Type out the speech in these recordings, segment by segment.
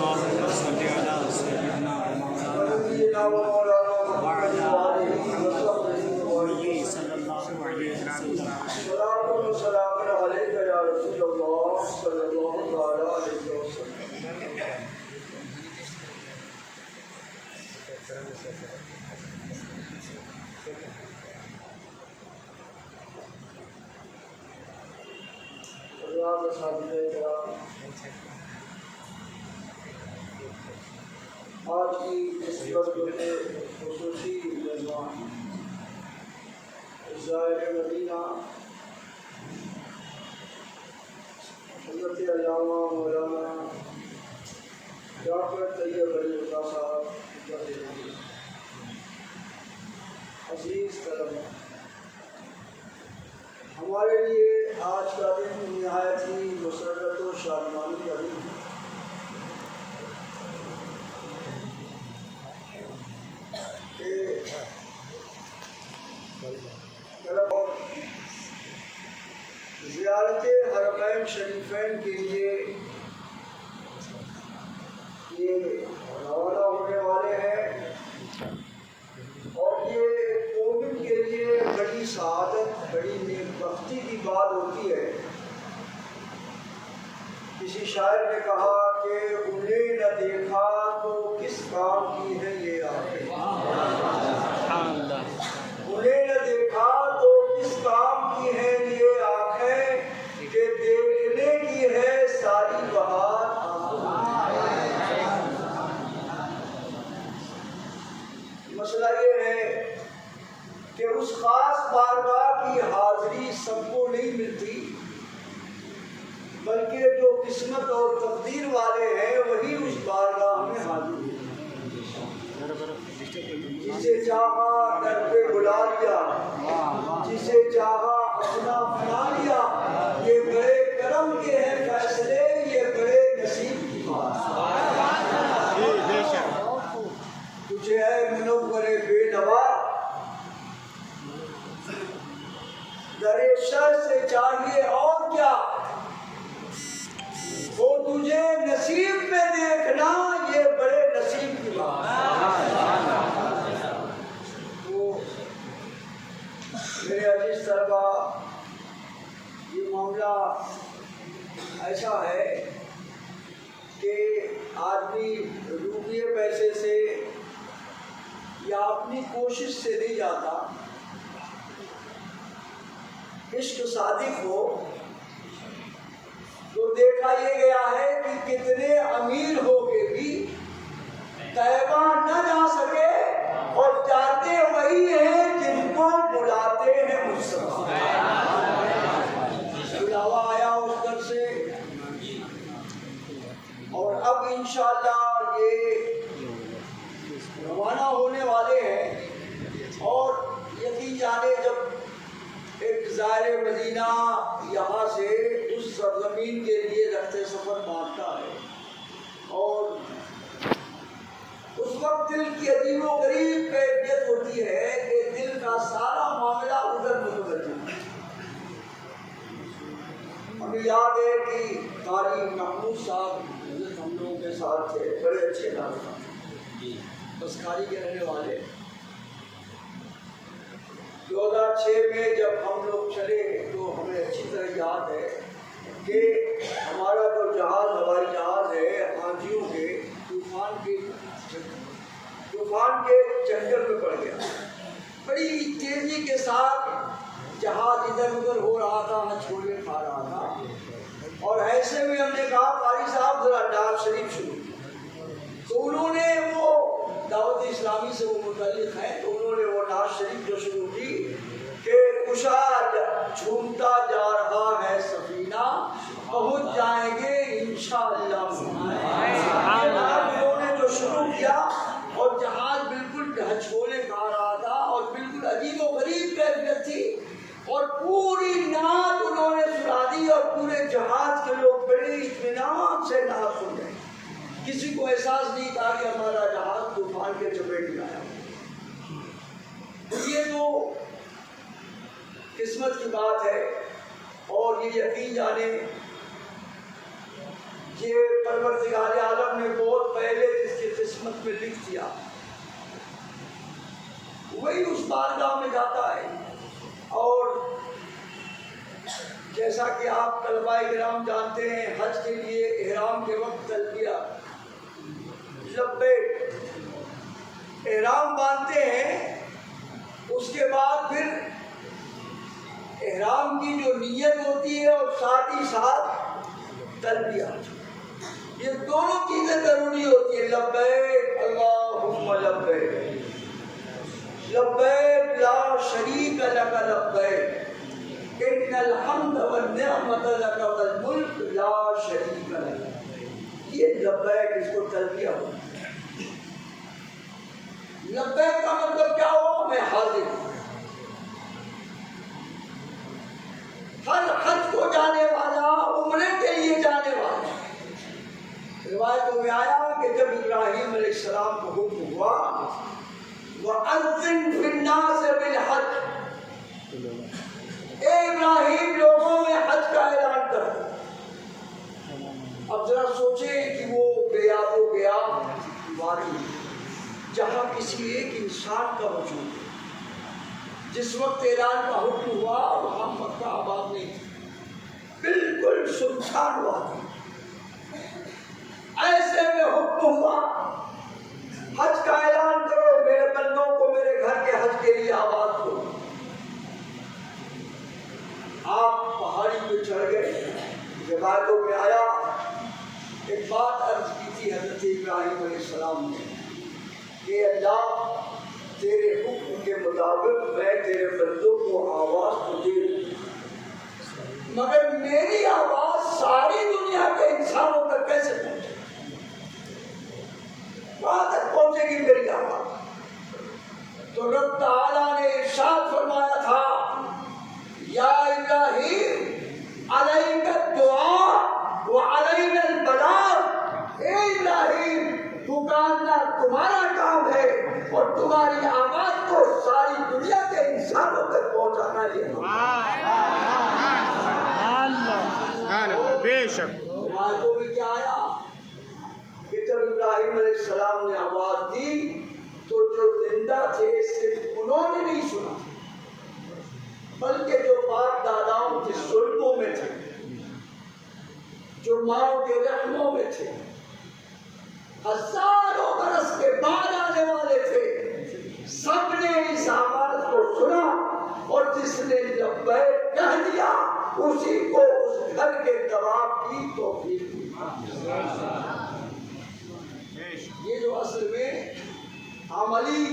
اللهم صل على سيدنا ومولانا وعلى آله وصحبه صلى الله عليه وسلم. السلام عليك يا رسول الله صلى الله عليه وسلم. آج کی اس وقت میں خصوصی مہمان زائر مدینہ حضرت علامہ مولانا ڈاکٹر طیب علی اللہ صاحب عزیز طلبہ، ہمارے لیے آج کا دن نہایت ہی مسرت و شادمانی کا دن ہے کہ زیارت حرمین شریفین کے لیے یہ روانہ ہونے والے ہیں، اور یہ مومن کے لیے بڑی سعادت، بڑی نیک بختی کی بات ہوتی ہے۔ کسی شاعر نے کہا کہ انہیں نہ دیکھا تو کس کام کی ہے یہ آنکھیں، انہیں نہ دیکھا تو کس کام کی ہے یہ آنکھیں، کہ دیکھنے کی ہے ساری بہار۔ مسئلہ یہ ہے کہ اس خاص بارگاہ کی حاضری سب کو نہیں ملتی، بلکہ جو قسمت اور تقدیر والے ہیں وہی اس بارگاہ میں حاضر ہوتے ہیں۔ جسے چاہا در پہ بلا لیا، جسے چاہا اپنا بنا لیا، یہ بڑے کرم کے ہیں فیصلے، یہ بڑے نصیب کی بات۔ تجھے ہے منور بے نوا، در شر سے چاہیے اور کیا، وہ تجھے نصیب میں دیکھنا، یہ بڑے نصیب کی بات۔ تو میرے عزیز طلبہ، یہ معاملہ ایسا ہے کہ آدمی روپیے پیسے سے یا اپنی کوشش سے نہیں جاتا، عشق صادق ہو تو دیکھا یہ گیا ہے کہ کتنے امیر ہو کے بھی طیبہ نہ جا سکے، اور جاتے وہی ہیں جن کو بلاتے ہیں مصطفیٰ۔ بلاوا آیا اس گھر سے، اور اب انشاءاللہ یہ روانہ ہونے والے ہیں، اور یقین جانے جب ایک زائر مدینہ یہاں سے اس سرزمین کے لیے رفتے سفر باندھتا ہے، اور اس وقت دل کی عجیب و غریب کیفیت ہوتی ہے کہ دل کا سارا معاملہ ادھر متوجہ ہے۔ ہمیں یاد ہے کہ قاری محمود صاحب ہم لوگوں کے ساتھ تھے، بڑے اچھے نام بس قاری کے رہنے والے۔ 2006 میں جب ہم لوگ چلے تو ہمیں اچھی طرح یاد ہے کہ ہمارا جو جہاز، ہوائی جہاز ہے، آندھیوں کے طوفان کے چنگل میں پڑ گیا۔ بڑی تیزی کے ساتھ جہاز ادھر ادھر ہو رہا تھا، چھولے کھا رہا تھا، اور ایسے میں ہم نے کہا قاری صاحب ذرا نعت شریف شروع کی۔ تو انہوں نے وہ دعوت اسلامی سے وہ متعلق ہیں، تو انہوں نے وہ نعت شریف جو شروع کی کہ کشا جھومتا جا رہا ہے سفینہ، پہنچ جائیں گے انشاءاللہ۔ انہوں نے جو شروع کیا، اور جہاز بالکل ڈھچولے کھا رہا تھا، اور بالکل عجیب و غریب کیفیت تھی، اور پوری نعت انہوں نے سنا دی، اور پورے جہاز کے لوگ بڑے اطمینان سے نعت سن رہے۔ کسی کو احساس نہیں تھا کہ ہمارا جہاز طوفان کے چپیٹ میں آیا۔ یہ تو قسمت کی بات ہے، اور یہ یقین جانے یہ پروردگار عالم نے بہت پہلے جس کی قسمت میں لکھ دیا وہی اس بارگاہ میں جاتا ہے. اور جیسا کہ آپ طلباء کرام جانتے ہیں حج کے لیے احرام کے وقت تلبیہ لبیک احرام باندھتے ہیں. اس کے بعد پھر احرام کی جو نیت ہوتی ہے اور ساتھ ہی ساتھ تلبیہ، یہ دونوں چیزیں ضروری ہوتی ہیں. لبیک اللہم لبیک لبیک لا شریک لک لبیک ان الحمد والنعمت لک والملک لا شریک لک. یہ لبیک، اس کو تلبیہ ہوتا ہے. لبیک کا مطلب کیا ہوا؟ میں حاضر ہوں. ہر حج کو جانے والا عمرے کے لیے جانے والا. روایتوں میں آیا کہ جب ابراہیم علیہ السلام کو حکم ہوا وَأَذِّن فِي النَّاسِ بِالْحَجِّ، اے ابراہیم لوگوں میں حج کا اعلان کر. اب ذرا سوچیں کہ وہ گیا تو گیا وادی جہاں کسی ایک انسان کا وجود ہے. جس وقت اعلان کا حکم ہوا وہاں مکہ آباد نہیں تھی، بالکل سنسان وادی. ایسے میں حکم ہوا حج کا اعلان کرو، میرے بندوں کو میرے گھر کے حج کے لیے آباد کرو. آپ پہاڑی پہ چڑھ گئے. روایتوں میں آیا ایک بات عرض کی تھی حضرت ابراہیم علیہ السلام نے کہ اللہ تیرے حکم کے مطابق میں تیرے بندوں کو آواز تو دے دوں، مگر میری آواز ساری دنیا کے انسانوں تک کیسے پہنچے؟ کہاں تک پہنچے گی میری آواز؟ تو رب تعالیٰ نے ارشاد فرمایا تھا یا ابراہیم علیک الدعاء وعلینا البلاغ. اے ابراہیم پکارنا تمہارا کام ہے اور تمہاری آواز کو ساری دنیا کے انسانوں تک پہنچانا یہ بے شک. روایتوں میں کیا آیا کہ جب ابراہیم علیہ السلام نے آواز دی تو جو زندہ تھے صرف انہوں نے نہیں سنا بلکہ جو باپ داداؤں کے سلبوں میں تھے، جو ماؤں کے رحموں میں تھے، ہزاروں برس کے بعد آنے والے تھے، سب نے اس آواز کو سنا اور جس نے لبیک کہہ دیا اسی کو اس گھر کے طواف کی توفیق دی. یہ جو اصل میں عملی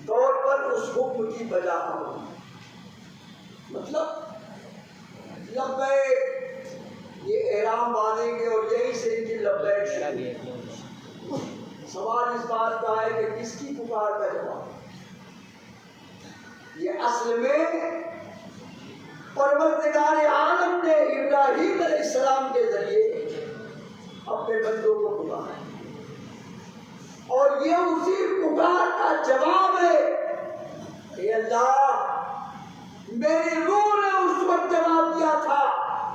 طور پر اس حکم کی بجا ہو، مطلب لبیک یہ احرام باندھیں گے اور یہی سے ان کی لبیک شروع. سوال اس بات کا ہے کہ کس کی پکار کا جواب؟ یہ اصل میں پروردگار عالم نے ابراہیم علیہ السلام کے ذریعے اپنے بندوں کو پکارا اور یہ اسی پکار کا جواب ہے. اے اللہ میری روح نے اس وقت جواب دیا تھا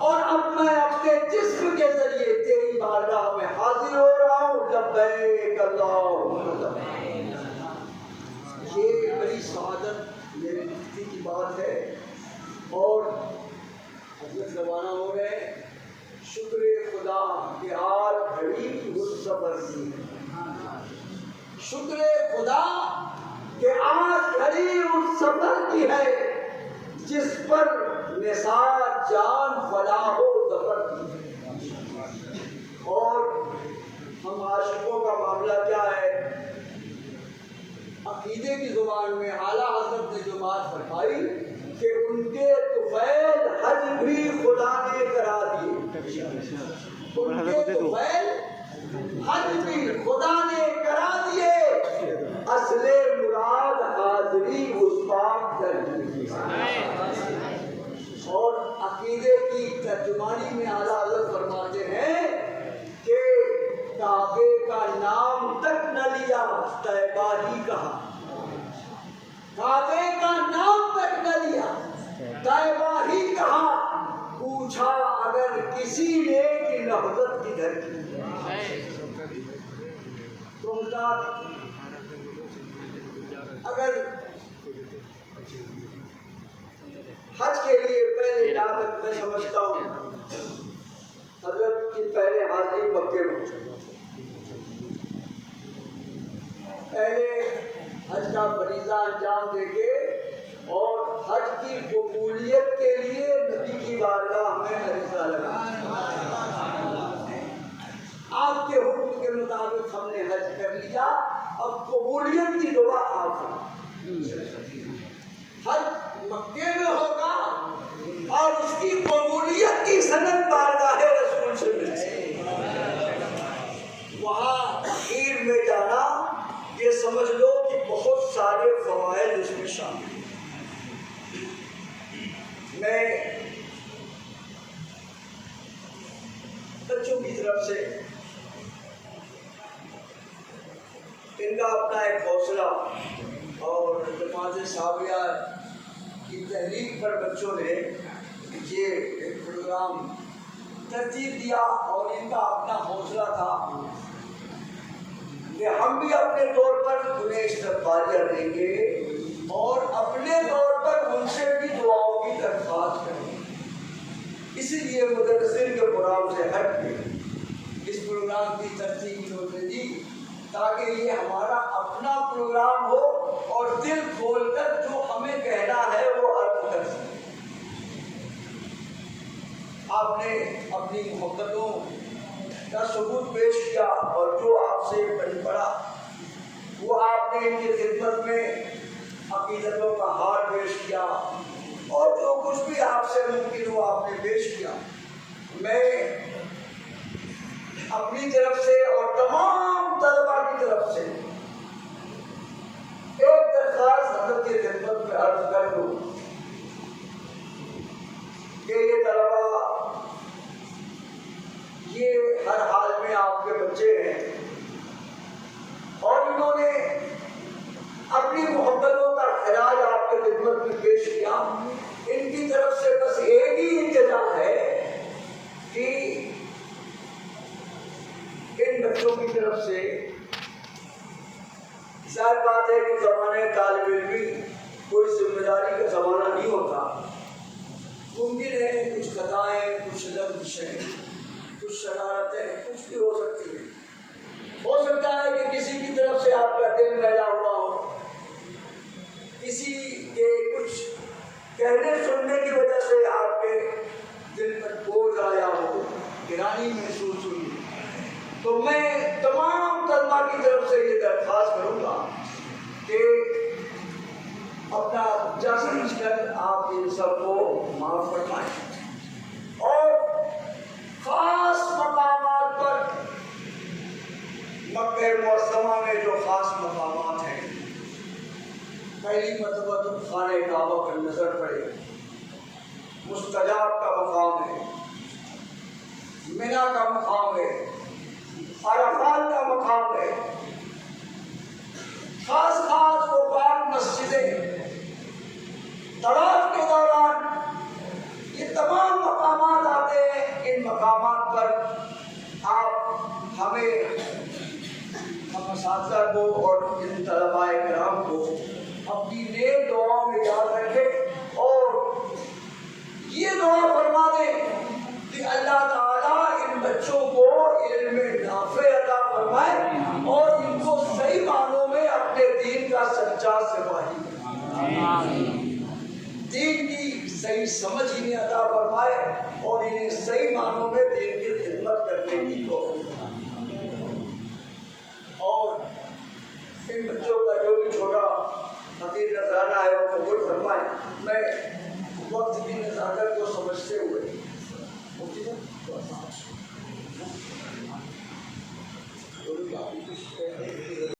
اور اب میں اپنے جسم کے ذریعے تیری بارگاہ میں حاضر ہو رہا ہوں. لبیک اللہم لبیک. یہ بڑی سعادت میرے مفتی کی بات ہے اور حضرت روانہ ہو گئے. شکر خدا کہ آج گھڑی اس سفر کی ہے. شکر خدا کہ آج گھڑی اس سفر کی ہے جس پر نثار جان فلاح و ظفر کی ہے. اور ہم عاشقوں کا معاملہ کیا ہے؟ عقیدے کی زبان میں اعلیٰ حضرت نے جو بات فرمائی کہ ان کے طفیل حج بھی خدا نے کرا دیے. ان کے طفیل حج بھی خدا نے کرا دیے. اصل مراد حاضری اس پاک کر دی. اور عقیدے کی ترجمانی میں اعلیٰ حضرت فرماتے ہیں کہ کعبے کا نام تک نہ لیا، طیبہ ہی کہا. کعبے کا نام تک نہ لیا، طیبہ ہی کہا. پوچھا اگر کسی نے کہ لفظت کی بدر کی تو اگر حج کے لیے پہلے جہاں تک میں سمجھتا ہوں حضرت کی پہلے حاضری مکے میں پہلے حج کا فریضہ انجام دے کے اور حج کی قبولیت کے لیے نبی کی بارگاہ میں عریضہ لگا. آپ کے حکم کے مطابق ہم نے حج کر لیا. اب قبولیت کی دعا آپ حج مکے میں ہوگا اور اس کی قبولیت کی سند بارگاہ رسول سے ملے. وہاں اخیر میں جانا یہ سمجھ لو کہ بہت سارے فوائد اس میں شامل ہیں. میں بچوں کی طرف سے ان کا اپنا ایک حوصلہ اور جماعت صحابیہ کی تحریک پر بچوں نے یہ ایک پروگرام ترتیب دیا اور ان کا اپنا حوصلہ تھا کہ ہم بھی اپنے طور پر انہیں استقبالیہ دیں گے اور اپنے طور پر ان سے بھی دعاؤں کی درخواست کریں گے. اسی لیے مدرسین کے پروگرام سے ہٹ کے اس پروگرام کی ترتیب انہوں نے دی تاکہ یہ ہمارا اپنا پروگرام ہو اور دل کھول کر جو ہمیں کہنا ہے وہ عرض کر سکیں. آپ نے اپنی محبتوں کا ثبوت پیش کیا اور جو آپ سے پڑا وہ آپ نے ان کی خدمت میں عقیدتوں کا ہار پیش کیا اور جو کچھ بھی آپ سے ممکن ہو آپ نے پیش کیا. میں اپنی طرف سے اور تمام طلبا کی طرف سے ایک درخواست حضرت کی خدمت میں عرض کر دوں کہ یہ طلبا یہ ہر حال میں آپ کے بچے ہیں اور انہوں نے اپنی محبتوں کا خراج آپ کی خدمت میں پیش کیا. ان کی طرف سے بس ایک ہی التجا ہے کہ ان بچوں کی طرف سے ظاہر بات ہے کہ زمانے طالب علمی کوئی ذمہ داری کا زمانہ نہیں ہوتا. ممکن ہے کچھ خطائیں کچھ لفظیں کچھ شرارتیں کچھ بھی ہو سکتی ہیں. ہو سکتا ہے کہ کسی کی طرف سے آپ کا دل میلا ہوا ہو, کسی کے کچھ کہنے سننے کی وجہ سے آپ کے دل پر بوجھ آیا ہو, گرانی محسوس ہوئی. تو میں تمام طلبا کی طرف سے یہ درخواست کروں گا کہ اپنا بچہ سمجھ کر آپ ان سب کو معاف فرمائیں اور خاص مقامات پر مکہ معظمہ میں جو خاص مقامات ہیں, پہلی مرتبہ تو خانہ کعبہ پر نظر پڑے, مستجاب کا مقام ہے, منی کا مقام ہے, عرفات کا مقام ہے, خاص خاص وہ پاک مسجدیں, طواف کے دوران یہ تمام مقامات آتے ہیں. ان مقامات پر آپ ہمیں ہم اساتذہ کو اور ان طلباء کرام کو اپنی نیک دعاؤں میں یاد رکھیں اور یہ دعا فرما دیں کہ اللہ تعالیٰ ان بچوں کو علم نافع عطا فرمائے اور ان کو صحیح معنوں میں اپنے دین کا سچا سپاہی بنائے, دین کی صحیح سمجھ انہیں عطا فرمائے اور انہیں صحیح معنوں میں دین